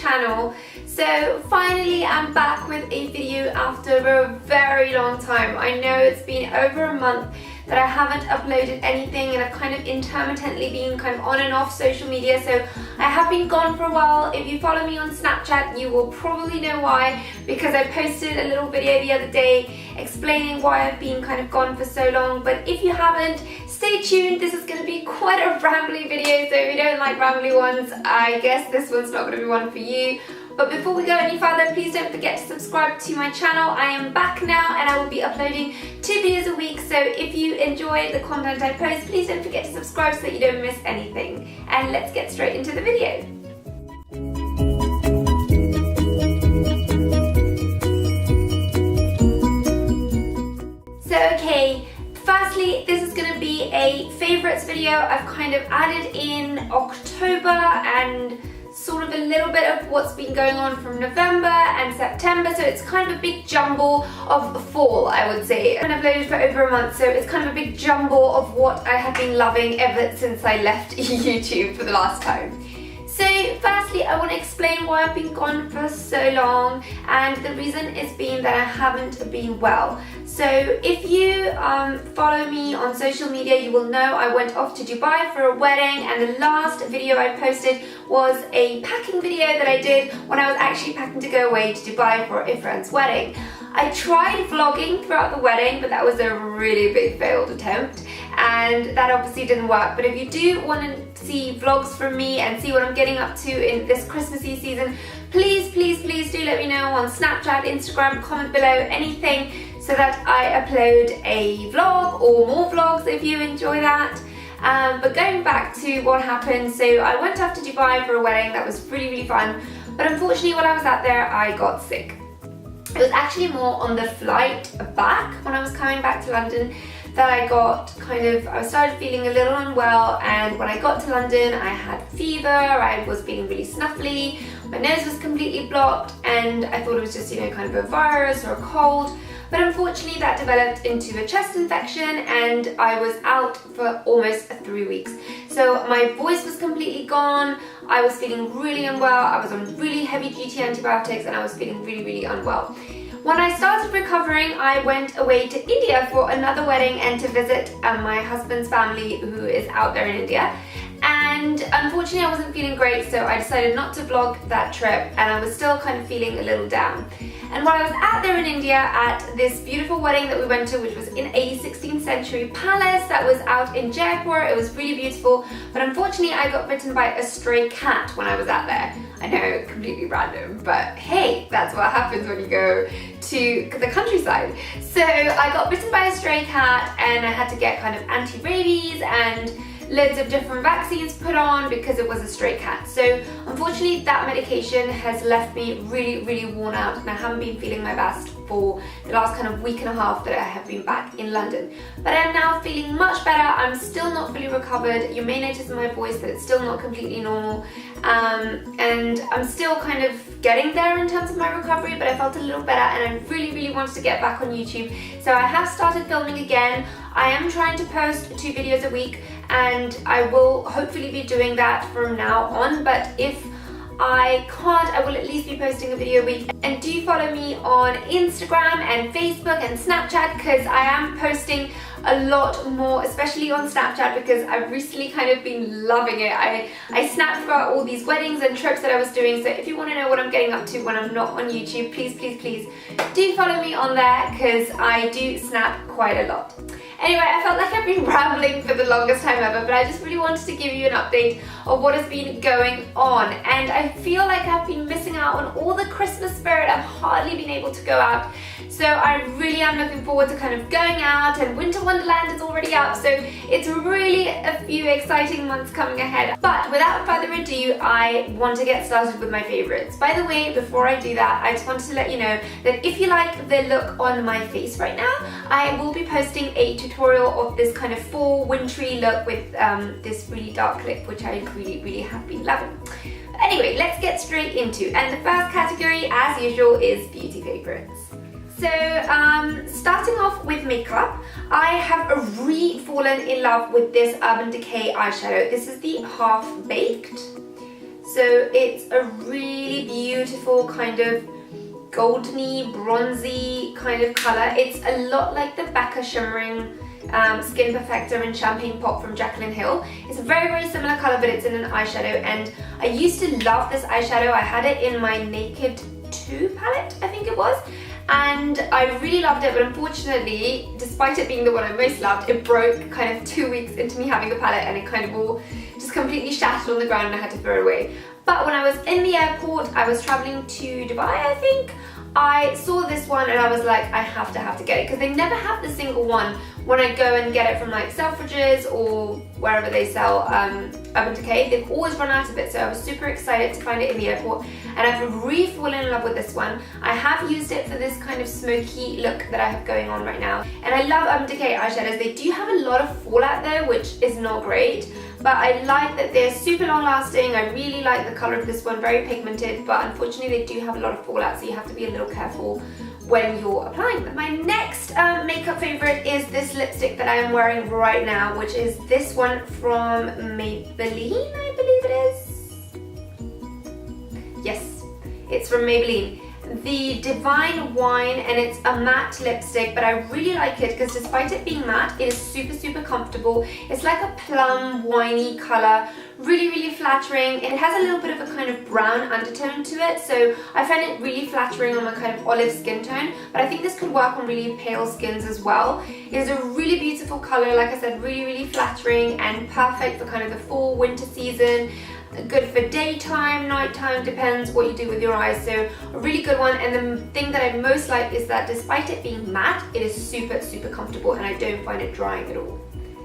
channel. So finally I'm back with a video after a very long time. I know it's been over a month that I haven't uploaded anything, and I've kind of intermittently been kind of on and off social media, so I have been gone for a while. If you follow me on Snapchat, you will probably know why, because I posted a little video the other day explaining why I've been kind of gone for so long. But if you haven't, stay tuned. This is going to be quite a rambly video, so if you don't like rambly ones, I guess this one's not going to be one for you. But before we go any further, please don't forget to subscribe to my channel. I am back now and I will be uploading 2 videos a week, so if you enjoy the content I post, please don't forget to subscribe so that you don't miss anything. And let's get straight into the video. So okay, firstly, this is going to be a favourites video. I've kind of added in October and sort of a little bit of what's been going on from November and September, so it's kind of a big jumble of fall, I would say. I've uploaded for over a month, so it's kind of a big jumble of what I have been loving ever since I left YouTube for the last time. So firstly, I want to explain why I've been gone for so long, and the reason is being that I haven't been well. So if you follow me on social media, you will know I went off to Dubai for a wedding, and the last video I posted was a packing video that I did when I was actually packing to go away to Dubai for a friend's wedding. I tried vlogging throughout the wedding, but that was a really big failed attempt, and that obviously didn't work. But if you do want to see vlogs from me and see what I'm getting up to in this Christmassy season, please do let me know on Snapchat, Instagram, comment below, anything, so that I upload a vlog or more vlogs if you enjoy that. But going back to what happened, so I went off to Dubai for a wedding. That was really fun, but unfortunately while I was out there I got sick. It was actually more on the flight back, when I was coming back to London, that I got I started feeling a little unwell, and when I got to London I had fever, I was feeling really snuffly, my nose was completely blocked, and I thought it was just, kind of a virus or a cold. But unfortunately that developed into a chest infection, and I was out for almost 3 weeks. So my voice was completely gone, I was feeling really unwell, I was on really heavy duty antibiotics, and I was feeling really unwell. When I started recovering, I went away to India for another wedding and to visit my husband's family, who is out there in India. And unfortunately I wasn't feeling great, so I decided not to vlog that trip, and I was still kind of feeling a little down. And while I was out there in India at this beautiful wedding that we went to, which was in a 16th century palace that was out in Jaipur, it was really beautiful, but unfortunately I got bitten by a stray cat when I was out there. I know, completely random, but hey, that's what happens when you go to the countryside. So I got bitten by a stray cat, and I had to get kind of anti-rabies and loads of different vaccines put on because it was a stray cat. So unfortunately that medication has left me really worn out, and I haven't been feeling my best for the last kind of week and a half that I have been back in London. But I'm now feeling much better. I'm still not fully recovered. You may notice in my voice that it's still not completely normal, and I'm still kind of getting there in terms of my recovery, but I felt a little better, and I really wanted to get back on YouTube. So I have started filming again. I am trying to post 2 videos a week, and I will hopefully be doing that from now on, but if I can't, I will at least be posting a video a week. And do follow me on Instagram and Facebook and Snapchat, because I am posting a lot more, especially on Snapchat, because I've recently kind of been loving it. I snapped about all these weddings and trips that I was doing, so if you want to know what I'm getting up to when I'm not on YouTube, please do follow me on there, because I do snap quite a lot. Anyway, I felt like I've been rambling for the longest time ever, but I just really wanted to give you an update of what has been going on. And I feel like I've been missing out on all the Christmas spirit. I've hardly been able to go out. So I really am looking forward to kind of going out, and Winter Wonderland is already out. So it's really a few exciting months coming ahead. But without further ado, I want to get started with my favorites. By the way, before I do that, I just wanted to let you know that if you like the look on my face right now, I will be posting a tutorial of this kind of fall wintry look with this really dark lip, which I really have been loving. But anyway, let's get straight into, and the first category, as usual, is beauty favorites. So starting off with makeup, I have fallen in love with this Urban Decay eyeshadow. This is the Half Baked. So it's a really beautiful kind of goldeny, bronzy kind of colour. It's a lot like the Becca Shimmering Skin Perfector in Champagne Pop from Jaclyn Hill. It's a very, very similar colour, but it's in an eyeshadow, and I used to love this eyeshadow. I had it in my Naked 2 palette, I think it was, and I really loved it, but unfortunately, despite it being the one I most loved, it broke kind of 2 weeks into me having the palette, and it kind of all just completely shattered on the ground and I had to throw it away. But when I was in the airport, I was traveling to Dubai, I think, I saw this one and I was like, I have to get it, because they never have the single one when I go and get it from like Selfridges or wherever they sell Urban Decay. They've always run out of it, so I was super excited to find it in the airport, and I've really fallen in love with this one. I have used it for this kind of smoky look that I have going on right now, and I love Urban Decay eyeshadows. They do have a lot of fallout though, which is not great, but I like that they're super long lasting. I really like the colour of this one, very pigmented, but unfortunately they do have a lot of fallout, so you have to be a little careful when you're applying them. My next makeup favourite is this lipstick that I am wearing right now, which is this one from Maybelline, I believe it is. Yes, it's from Maybelline. The Divine Wine, and it's a matte lipstick, but I really like it because despite it being matte, it is super, super comfortable. It's like a plum, winey colour, really, really flattering. It has a little bit of a kind of brown undertone to it, so I find it really flattering on my kind of olive skin tone, but I think this could work on really pale skins as well. It is a really beautiful colour, like I said, really, really flattering and perfect for kind of the fall, winter season. Good for daytime, nighttime, depends what you do with your eyes, so a really good one. And the thing that I most like is that despite it being matte, it is super, super comfortable and I don't find it drying at all.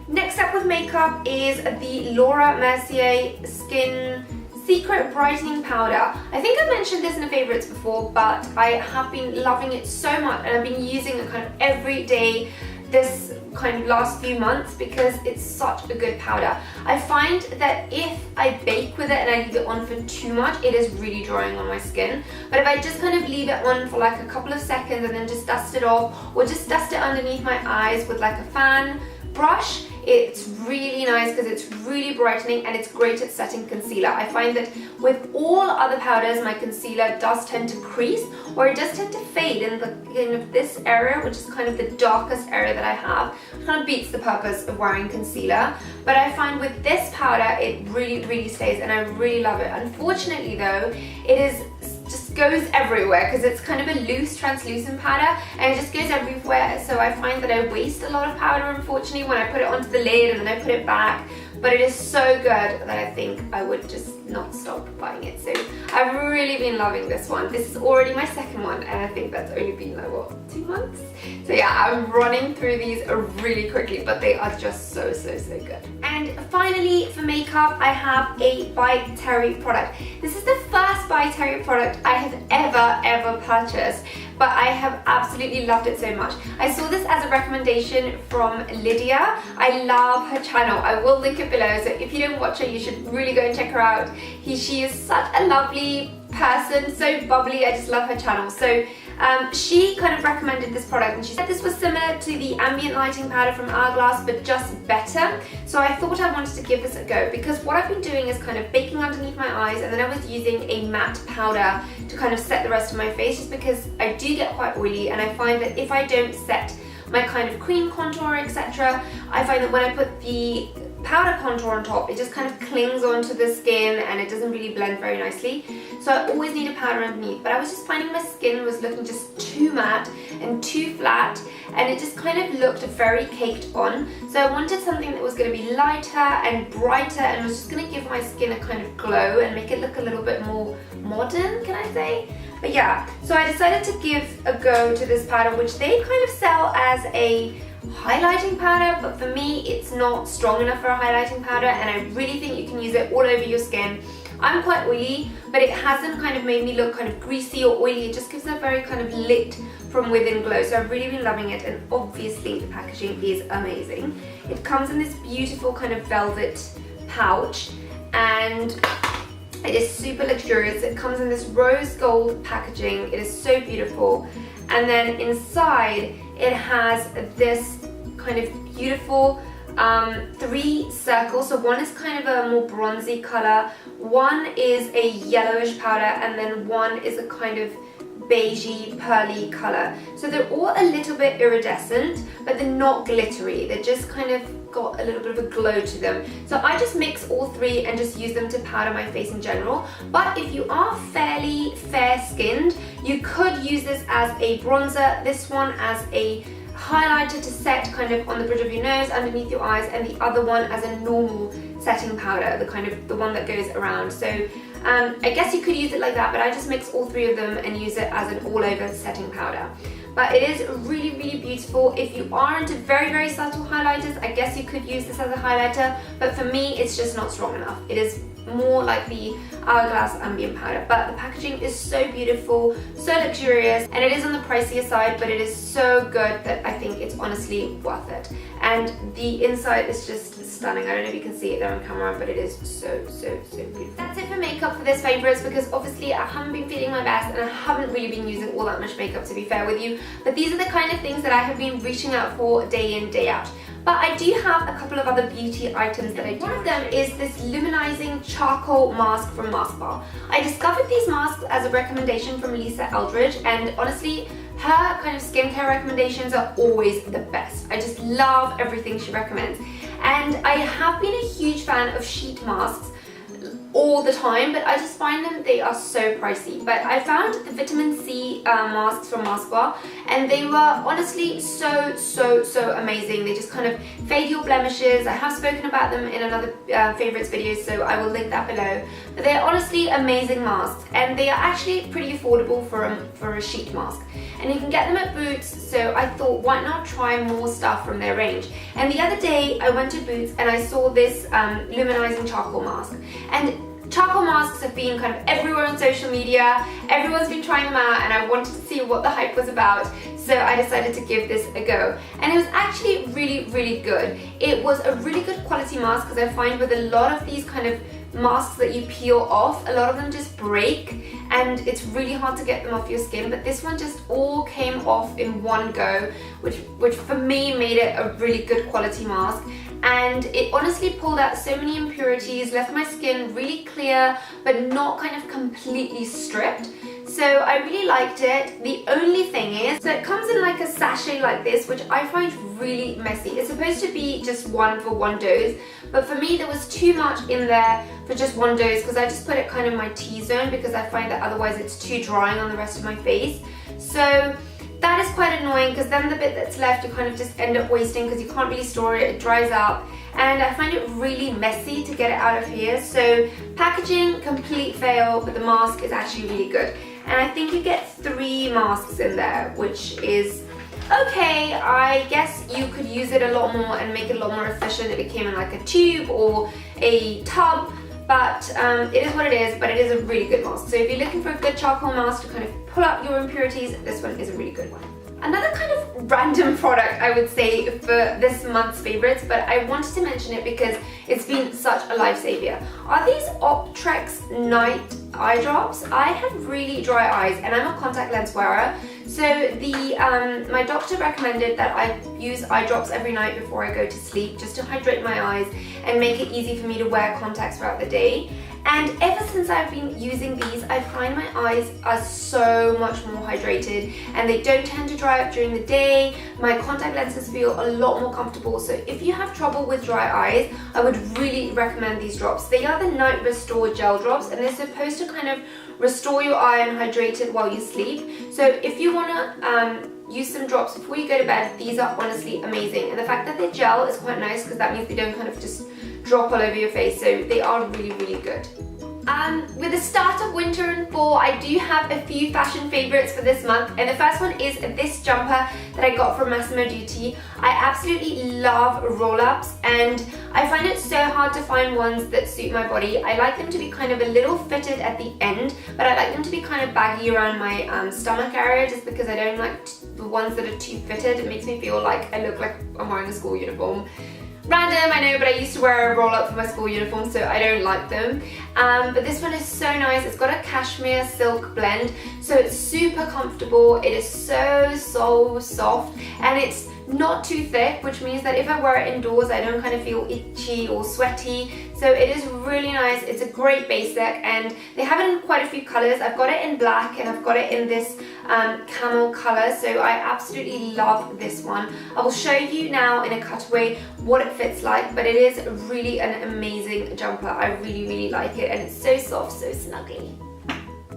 Next up with makeup is the Laura Mercier Skin Secret Brightening Powder. I think I mentioned this in the favourites before, but I have been loving it so much and I've been using it kind of every day this kind of last few months because it's such a good powder. I find that if I bake with it and I leave it on for too much, it is really drying on my skin. But if I just kind of leave it on for like a couple of seconds and then just dust it off, or just dust it underneath my eyes with like a fan brush, it's really nice because it's really brightening and it's great at setting concealer. I find that with all other powders, my concealer does tend to crease, or it does tend to fade in the kind of this area, which is kind of the darkest area that I have. It kind of beats the purpose of wearing concealer. But I find with this powder, it really, really stays and I really love it. Unfortunately though, it is just goes everywhere because it's kind of a loose translucent powder and it just goes everywhere, so I find that I waste a lot of powder unfortunately when I put it onto the lid and then I put it back. But it is so good that I think I would just not stop buying it. So I've really been loving this one. This is already my second one and I think that's only been like, what, 2 months? So yeah, I'm running through these really quickly, but they are just so, so, so good. And finally for makeup, I have a By Terry product. This is the first By Terry product I have ever purchased, but I have absolutely loved it so much. I saw this as a recommendation from Lydia. I love her channel. I will link it below, so if you don't watch her, you should really go and check her out. She is such a lovely person, so bubbly. I just love her channel. So she kind of recommended this product and she said this was similar to the ambient lighting powder from Hourglass, but just better. So I thought I wanted to give this a go because what I've been doing is kind of baking underneath my eyes, and then I was using a matte powder to kind of set the rest of my face, just because I do get quite oily and I find that if I don't set my kind of cream contour, etc., I find that when I put the powder contour on top, it just kind of clings onto the skin and it doesn't really blend very nicely. So I always need a powder underneath, but I was just finding my skin was looking just too matte and too flat, and it just kind of looked very caked on. So I wanted something that was going to be lighter and brighter and was just going to give my skin a kind of glow and make it look a little bit more modern, can I say? But yeah, so I decided to give a go to this powder, which they kind of sell as a highlighting powder, but for me it's not strong enough for a highlighting powder, and I really think you can use it all over your skin. I'm quite oily, but it hasn't kind of made me look kind of greasy or oily. It just gives a very kind of lit from within glow, so I've really been loving it, and obviously the packaging is amazing. It comes in this beautiful kind of velvet pouch and it is super luxurious. It comes in this rose gold packaging. It is so beautiful, and then inside it has this kind of beautiful three circles. So one is kind of a more bronzy color, one is a yellowish powder, and then one is a kind of beigey pearly color. So they're all a little bit iridescent, but they're not glittery. They're just kind of got a little bit of a glow to them. So I just mix all three and just use them to powder my face in general. But if you are fairly fair skinned, you could use this as a bronzer, this one as a highlighter to set kind of on the bridge of your nose, underneath your eyes, and the other one as a normal setting powder, the one that goes around. So I guess you could use it like that, but I just mix all three of them and use it as an all-over setting powder. But it is really, really beautiful. If you are into very, very subtle highlighters, I guess you could use this as a highlighter, but for me, it's just not strong enough. It is more like the Hourglass Ambient Powder, but the packaging is so beautiful, so luxurious, and it is on the pricier side, but it is so good that I think it's honestly worth it. And the inside is just stunning. I don't know if you can see it there on camera, but it is so, so, so beautiful. That's it for makeup for this favourites, because obviously I haven't been feeling my best and I haven't really been using all that much makeup, to be fair with you, but these are the kind of things that I have been reaching out for day in, day out. But I do have a couple of other beauty items that I do. One of them is this luminizing charcoal mask from Mask Bar. I discovered these masks as a recommendation from Lisa Eldridge, and honestly, her kind of skincare recommendations are always the best. I just love everything she recommends. And I have been a huge fan of sheet masks all the time, but I just find them, they are so pricey. But I found the vitamin C masks from Mask Bar, and they were honestly so, so, so amazing. They just kind of fade your blemishes. I have spoken about them in another favorites video, so I will link that below. But they're honestly amazing masks, and they are actually pretty affordable for a sheet mask. And you can get them at Boots, so I thought, why not try more stuff from their range? And the other day I went to Boots and I saw this luminizing charcoal mask. And charcoal masks have been kind of everywhere on social media, everyone's been trying them out, and I wanted to see what the hype was about, so I decided to give this a go. And it was actually really, really good. It was a really good quality mask, because I find with a lot of these kind of masks that you peel off, a lot of them just break and it's really hard to get them off your skin, but this one just all came off in one go, which for me made it a really good quality mask. And it honestly pulled out so many impurities, left my skin really clear but not kind of completely stripped. So I really liked it. The only thing is, so it comes in like a sachet like this, which I find really messy. It's supposed to be just one for one dose, but for me there was too much in there for just one dose, because I just put it kind of in my T-zone, because I find that otherwise it's too drying on the rest of my face. So that is quite annoying, because then the bit that's left you kind of just end up wasting, because you can't really store it, it dries out, and I find it really messy to get it out of here. So packaging, complete fail, but the mask is actually really good. And I think you get 3 masks in there, which is okay. I guess you could use it a lot more and make it a lot more efficient if it came in like a tube or a tub, but it is what it is, but it is a really good mask. So if you're looking for a good charcoal mask to kind of pull out your impurities, this one is a really good one. Another kind of random product, I would say, for this month's favorites, but I wanted to mention it because it's been such a lifesaver, are these Optrex night eye drops. I have really dry eyes and I'm a contact lens wearer, so my doctor recommended that I use eye drops every night before I go to sleep, just to hydrate my eyes and make it easy for me to wear contacts throughout the day. And ever since I've been using these, I find my eyes are so much more hydrated and they don't tend to dry up during the day. My contact lenses feel a lot more comfortable. So if you have trouble with dry eyes, I would really recommend these drops. They are the Night Restore Gel Drops, and they're supposed to kind of restore your eye and hydrate it while you sleep. So if you want to use some drops before you go to bed, these are honestly amazing. And the fact that they're gel is quite nice, because that means they don't kind of just drop all over your face, so they are really, really good. With the start of winter and fall, I do have a few fashion favorites for this month, and the first one is this jumper that I got from Massimo Dutti. I absolutely love roll-ups, and I find it so hard to find ones that suit my body. I like them to be kind of a little fitted at the end, but I like them to be kind of baggy around my stomach area, just because I don't like the ones that are too fitted. It makes me feel like I look like I'm wearing a school uniform. Random, I know, but I used to wear a roll-up for my school uniform, so I don't like them. But this one is so nice. It's got a cashmere silk blend, so it's super comfortable. It is so soft, and it's not too thick, which means that if I wear it indoors I don't kind of feel itchy or sweaty. So it is really nice. It's a great basic, and they have it in quite a few colors. I've got it in black and I've got it in this camel color, so I absolutely love this one. I will show you now in a cutaway what it fits like, but it is really an amazing jumper. I really like it, and it's so soft, so snuggly.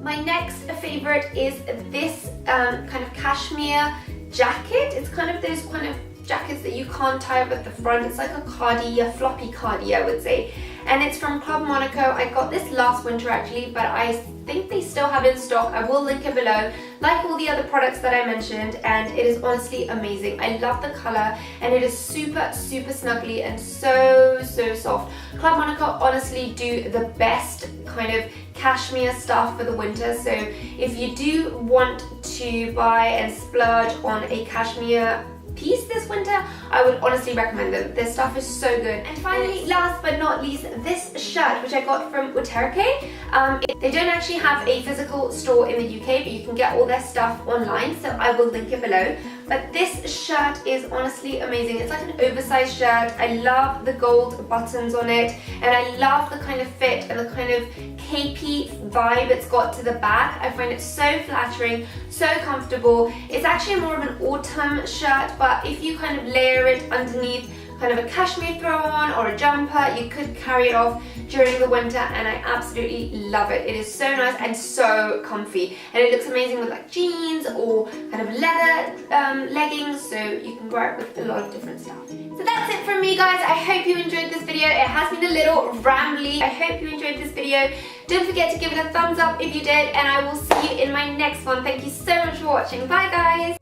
My next favorite is this kind of cashmere jacket. It's kind of those kind of jackets that you can't tie up at the front. It's like a cardi, a floppy cardi, I would say. And it's from Club Monaco. I got this last winter actually, but I think they still have it in stock. I will link it below, like all the other products that I mentioned, and it is honestly amazing. I love the color, and it is super snuggly and so soft. Club Monaco honestly do the best kind of cashmere stuff for the winter, so if you do want to buy and splurge on a cashmere piece this winter, I would honestly recommend them. Their stuff is so good. And finally, last but not least, this shirt which I got from Uterke. They don't actually have a physical store in the UK, but you can get all their stuff online, so I will link it below. But this shirt is honestly amazing. It's like an oversized shirt. I love the gold buttons on it, and I love the kind of fit and the kind of capey vibe it's got to the back. I find it so flattering, so comfortable. It's actually more of an autumn shirt, but if you kind of layer it underneath kind of a cashmere throw on or a jumper, you could carry it off during the winter, and I absolutely love it. It is so nice and so comfy, and it looks amazing with like jeans or kind of leather leggings, so you can wear it with a lot of different stuff. So that's it from me, guys. I hope you enjoyed this video. It has been a little rambly. I hope you enjoyed this video. Don't forget to give it a thumbs up if you did, and I will see you in my next one. Thank you so much for watching. Bye, guys.